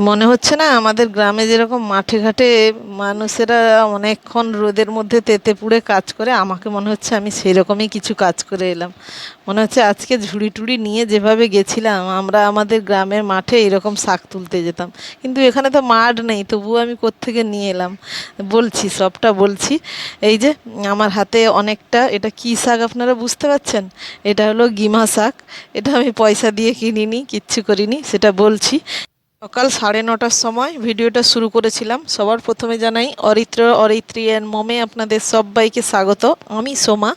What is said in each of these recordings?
মনে হচ্ছে না আমাদের গ্রামে যেরকম মাঠে ঘাটে মানুষেরা অনেকক্ষণ রোদের মধ্যে তেতে পুড়ে কাজ করে, আমাকে মনে হচ্ছে আমি সেই রকমই কিছু কাজ করে এলাম। মনে হচ্ছে আজকে ঝুড়ি টুড়ি নিয়ে যেভাবে গেছিলাম আমরা আমাদের গ্রামের মাঠে এরকম শাক তুলতে যেতাম, কিন্তু এখানে তো মাঠ নেই, তবুও আমি কোত্থেকে নিয়ে এলাম। বলছি, সবটা বলছি। এই যে আমার হাতে অনেকটা, এটা কী শাক আপনারা বুঝতে পারছেন? এটা হলো গিমা শাক। এটা আমি পয়সা দিয়ে কিনিনি, কিচ্ছু করিনি, সেটা বলছি। সকাল 9:30টার সময় ভিডিওটা শুরু করেছিলাম। সবার প্রথমে জানাই অরিত্র অরিত্রী অ্যান্ড মমে আপনাদের সবাইকে স্বাগত। আমি সোমা।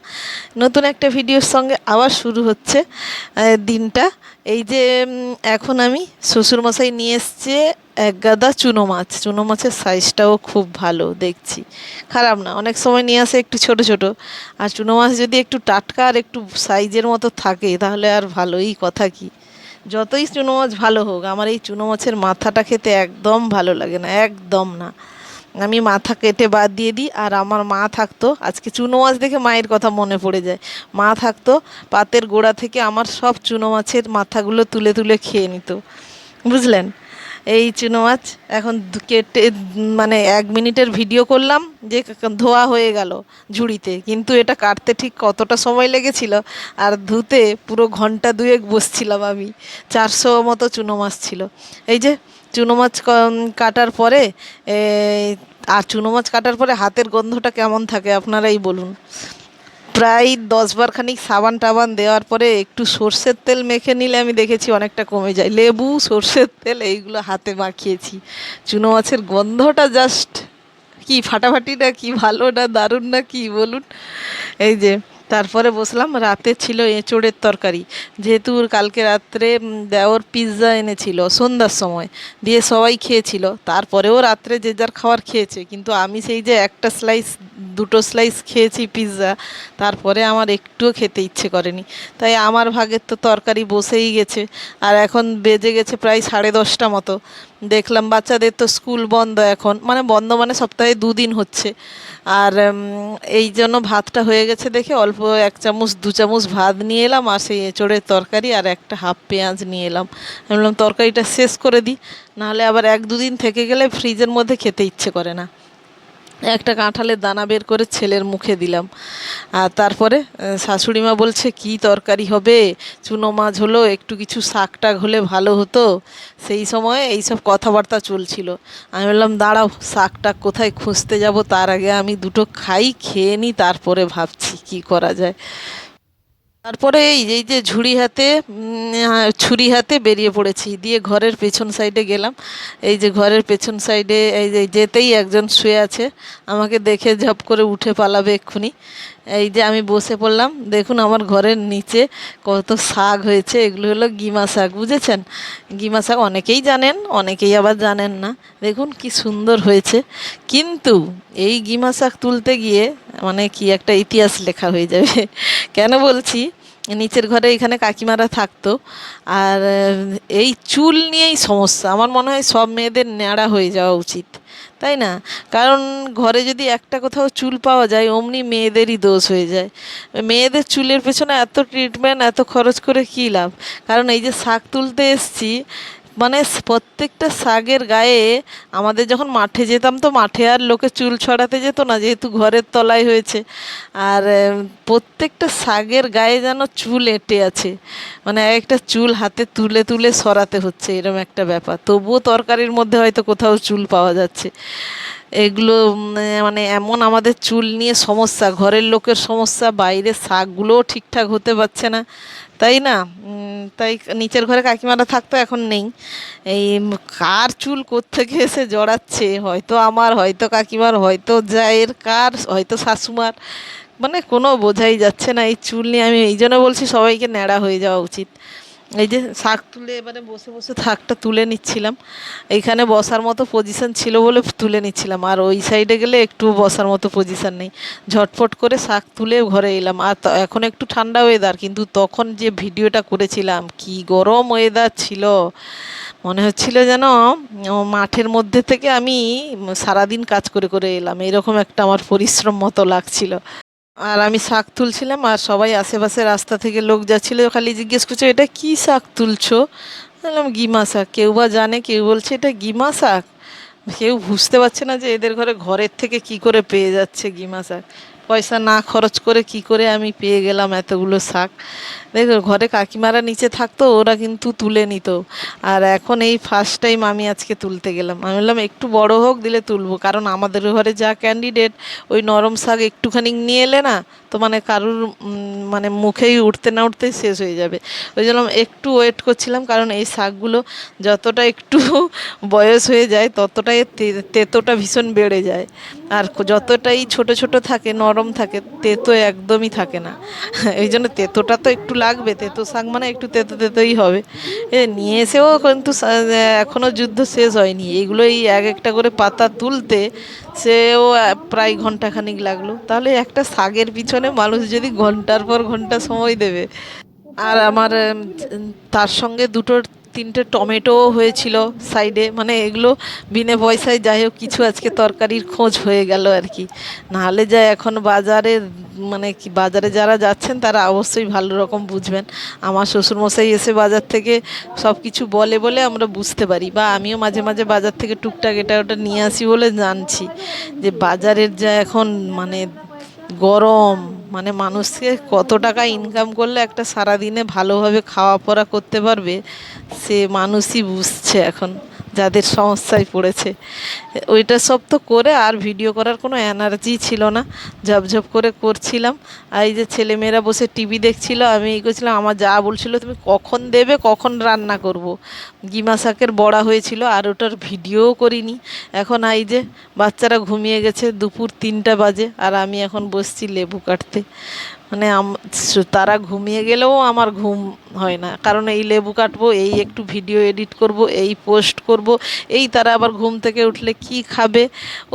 নতুন একটা ভিডিওর সঙ্গে আবার শুরু হচ্ছে দিনটা। এই যে এখন আমি শ্বশুরমশাই নিয়ে এসছে এক গাদা চুনো মাছ। চুনো মাছের সাইজটাও খুব ভালো দেখছি, খারাপ না। অনেক সময় নিয়ে আসে একটু ছোট ছোট, আর চুনো মাছ যদি একটু টাটকা আর একটু সাইজের মতো থাকে তাহলে আর ভালোই, কথা কি। যতই চুনো মাছ ভালো হোক, আমার এই চুনো মাছের মাথাটা খেতে একদম ভালো লাগে না, একদম না। আমি মাথা কেটে বাদ দিয়ে দিই। আর আমার মা থাকতো, আজকে চুনো মাছ দেখে মায়ের কথা মনে পড়ে যায়। মা থাকতো, পাতের গোড়া থেকে আমার সব চুনো মাছের মাথাগুলো তুলে তুলে খেয়ে নিত, বুঝলেন? এই চুনো মাছ এখন কেটে মানে 1 মিনিটের ভিডিও করলাম যে ধোয়া হয়ে গেল ঝুড়িতে, কিন্তু এটা কাটতে ঠিক কতটা সময় লেগেছিল, আর ধুতে পুরো ঘন্টা দুয়েক বসছিলাম আমি। 400 মতো চুনো মাছ ছিল। এই যে চুনো মাছ কাটার পরে আর চুনো মাছ কাটার পরে হাতের গন্ধটা কেমন থাকে আপনারাই বলুন। প্রায় 10 বার খানিক সাবান টাবান দেওয়ার পরে একটু সর্ষের তেল মেখে নিলে আমি দেখেছি অনেকটা কমে যায়। লেবু, সর্ষের তেল এইগুলো হাতে মাখিয়েছি। চুনো মাছের গন্ধটা জাস্ট কি ফাটাফাটি, না কি ভালো, না দারুণ, না কি বলুন। এই যে তারপরে বসলাম, রাতে ছিল এঁচোড়ের তরকারি। যেহেতু কালকে রাত্রে দেওর পিৎজা এনেছিল সন্ধ্যার সময়, দিয়ে সবাই খেয়েছিল, তারপরেও রাত্রে যে যার খাবার খেয়েছে, কিন্তু আমি সেই যে একটা স্লাইস দুটো স্লাইস খেয়েছি পিৎজা, তারপরে আমার একটুও খেতে ইচ্ছে করেনি। তাই আমার ভাগের তো তরকারি বসেই গেছে। আর এখন বেজে গেছে প্রায় 10:30 মতো। দেখলাম বাচ্চাদের তো স্কুল বন্ধ এখন, মানে বন্ধ মানে সপ্তাহে 2 দিন হচ্ছে। আর এই জন্য ভাতটা হয়ে গেছে দেখে অল্প 1 চামচ 2 চামচ ভাত নিয়ে এলাম, আর সেই এঁচোড়ের তরকারি আর একটা হাফ পেঁয়াজ নিয়ে এলাম। আমি বললাম তরকারিটা শেষ করে দিই, নাহলে আবার 1-2 দিন থেকে গেলে ফ্রিজের মধ্যে খেতে ইচ্ছে করে না। একটা কাঁঠালের দানা বের করে ছেলের মুখে দিলাম। আর তারপরে শাশুড়ি মা বলছে কী তরকারি হবে, চুনো মাছ হলো, একটু কিছু শাক টাক হলে ভালো হতো। সেই সময় এইসব কথাবার্তা চলছিল। আমি বললাম দাঁড়াও, শাক টাক কোথায় খুঁজতে যাব, তার আগে আমি দুটো খাই, খেয়ে নিই, তারপরে ভাবছি কি করা যায়। তারপরে এই যে ছুরি হাতে বেরিয়ে পড়েছি, দিয়ে ঘরের পেছন সাইডে গেলাম। এই যে ঘরের পেছন সাইডে এই যে যেতেই একজন শুয়ে আছে, আমাকে দেখে ঝপ করে উঠে পালাবে এক্ষুনি। এই যে আমি বসে পড়লাম, দেখুন আমার ঘরের নিচে কত শাক হয়েছে। এগুলো হলো গিমা শাক, বুঝেছেন? গিমা শাক অনেকেই জানেন, অনেকেই আবার জানেন না। দেখুন কি সুন্দর হয়েছে। কিন্তু এই গিমা শাক তুলতে গিয়ে মানে কি একটা ইতিহাস লেখা হয়ে যাবে। কেন বলছি, নিচের ঘরে এখানে কাকিমারা থাকতো, আর এই চুল নিয়েই সমস্যা। আমার মনে হয় সব মেয়েদের ন্যাড়া হয়ে যাওয়া উচিত, তাই না? কারণ ঘরে যদি একটা কোথাও চুল পাওয়া যায় অমনি মেয়েদেরই দোষ হয়ে যায়। মেয়েদের চুলের পেছনে এত ট্রিটমেন্ট, এত খরচ করে কী লাভ? কারণ এই যে শাক তুলতে এসছি, মানে প্রত্যেকটা শাকের গায়ে, আমাদের যখন মাঠে যেতাম তো মাঠে আর লোকে চুল ছড়াতে যেত না, যেহেতু ঘরের তলায় হয়েছে। আর প্রত্যেকটা শাকের গায়ে যেন চুল এঁটে আছে, মানে একটা চুল হাতে তুলে তুলে সরাতে হচ্ছে, এরকম একটা ব্যাপার। তবুও তরকারির মধ্যে হয়তো কোথাও চুল পাওয়া যাচ্ছে। এগুলো মানে এমন আমাদের চুল নিয়ে সমস্যা, ঘরের লোকের সমস্যা, বাইরের শাকগুলোও ঠিকঠাক হতে পারছে না, তাই না? তাই নিচের ঘরে কাকিমারা থাকতো, এখন নেই। এই কার চুল কোত্থেকে এসে জড়াচ্ছে, হয়তো আমার, হয়তো কাকিমার, হয়তো জায়ের, কার, হয়তো শাশুমার, মানে কোনো বোঝাই যাচ্ছে না। এই চুল নিয়ে আমি এই জন্য বলছি সবাইকে ন্যাড়া হয়ে যাওয়া উচিত। এই যে শাক তুলে এবারে বসে বসে শাকটা তুলে নিচ্ছিলাম। এইখানে বসার মতো পজিশন ছিল বলে তুলে নিচ্ছিলাম, আর ওই সাইডে গেলে একটু বসার মতো পজিশন নেই। ঝটফট করে শাক তুলে ঘরে এলাম। আর এখন একটু ঠান্ডা ওয়েদার, কিন্তু তখন যে ভিডিওটা করেছিলাম কি গরম ওয়েদার ছিল, মনে হচ্ছিল যেন মাঠের মধ্যে থেকে আমি সারাদিন কাজ করে করে এলাম, এরকম একটা আমার পরিশ্রম মতো লাগছিল। আর আমি শাক তুলছিলাম, আর সবাই আশেপাশে রাস্তা থেকে লোক যাচ্ছিল, খালি জিজ্ঞেস করছে এটা কি শাক তুলছো। বললাম গিমা শাক, কেউ বা জানে, কেউ বলছে এটা গিমা শাক, কেউ বুঝতে পারছে না যে এদের ঘরে ঘরের থেকে কি করে পেয়ে যাচ্ছে গিমা শাক। পয়সা না খরচ করে কি করে আমি পেয়ে গেলাম এতগুলো শাক। দেখো ঘরে কাকিমারা নিচে থাকতো, ওরা কিন্তু তুলে নিত। আর এখন এই ফার্স্ট টাইম আমি আজকে তুলতে গেলাম। আমি বললাম একটু বড় হোক দিলে তুলবো, কারণ আমাদের ঘরে যা ক্যান্ডিডেট, ওই নরম শাক একটুখানি নিয়ে এলে না তো মানে কারুর মানে মুখেই উঠতে না উঠতেই শেষ হয়ে যাবে। ওই জন্য একটু ওয়েট করছিলাম, কারণ এই শাকগুলো যতটা একটু বয়স হয়ে যায় ততটাই তেতোটা ভীষণ বেড়ে যায়। আর যতটাই ছোট ছোট থাকে নরম থাকে, তেতো একদমই থাকে না। এই জন্য তেতোটা তো একটু লাগবে, তেতো শাক মানে একটু তেতো তেতোই হবে। নিয়ে এসেও কিন্তু এখনও যুদ্ধ শেষ হয়নি, এইগুলো এই এক একটা করে পাতা তুলতে সেও প্রায় ঘন্টাখানিক লাগলো। তাহলে একটা শাকের পিছনে মানুষ যদি ঘন্টার পর ঘন্টা সময় দেবে। আর আমার তার সঙ্গে দুটো তিনটে টমেটোও হয়েছিল সাইডে, মানে এগুলো বিনে পয়সায় যাই হোক কিছু আজকে তরকারির খোঁজ হয়ে গেল আর কি। নাহলে যা এখন বাজারে, মানে কি বাজারে যারা যাচ্ছেন তারা অবশ্যই ভালো রকম বুঝবেন। আমার শ্বশুরমশাই এসে বাজার থেকে সব কিছু বলে বলে আমরা বুঝতে পারি, বা আমিও মাঝে মাঝে বাজার থেকে টুকটাক এটা ওটা নিয়ে আসি বলে জানছি যে বাজারের যা এখন মানে গরম, মানে মানুষকে কত টাকা ইনকাম করলে একটা সারাদিনে ভালোভাবে খাওয়া পরা করতে পারবে সে মানুষই বুঝছে এখন, যাদের সমস্যায় পড়েছে। ওইটা সব তো করে আর ভিডিও করার কোনো এনার্জি ছিল না, ঝপঝপ করে করছিলাম। আর এই যে ছেলেমেয়েরা বসে টিভি দেখছিল, আমি এই করছিলাম। আমার যা বলছিল তুমি কখন দেবে, কখন রান্না করব। গিমা শাকের বড়া হয়েছিল আর ওটার ভিডিও করিনি। এখন এই যে বাচ্চারা ঘুমিয়ে গেছে, দুপুর 3টা বাজে, আর আমি এখন বসছি লেবু কাটতে। মানে তারা ঘুমিয়ে গেলেও আমার ঘুম হয় না, কারণ এই লেবু কাটবো, এই একটু ভিডিও এডিট করব, এই পোস্ট করব, এই তারা আবার ঘুম থেকে উঠলে কি খাবে,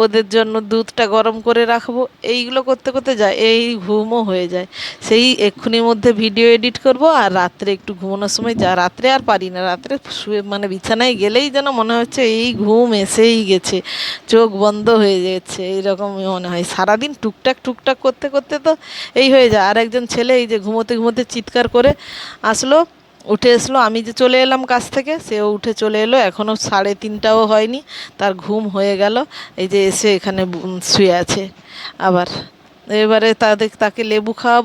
ওদের জন্য দুধটা গরম করে রাখবো, এইগুলো করতে করতে যায় এই ঘুমও হয়ে যায়। সেই এক্ষুনির মধ্যে ভিডিও এডিট করব, আর রাত্রে একটু ঘুমানোর সময় যা রাত্রে আর পারি না, রাত্রে শুয়ে মানে বিছানায় গেলেই যেন মনে হচ্ছে এই ঘুম এসেই গেছে, চোখ বন্ধ হয়ে যাচ্ছে, এইরকমই মনে হয়। সারাদিন টুকটাক টুকটাক করতে করতে তো এই হয়ে যায়। আর একজন ছেলে এই যে ঘুমোতে ঘুমোতে চিৎকার করে আসলো, উঠে এসলো, আমি যে চলে এলাম কাছ থেকে, সেও উঠে চলে এলো, এখনও 3:30টাও হয়নি, তার ঘুম হয়ে গেল। এই যে এসে এখানে শুয়ে আছে আবার। এবারে তাকে লেবু খাওয়াবো।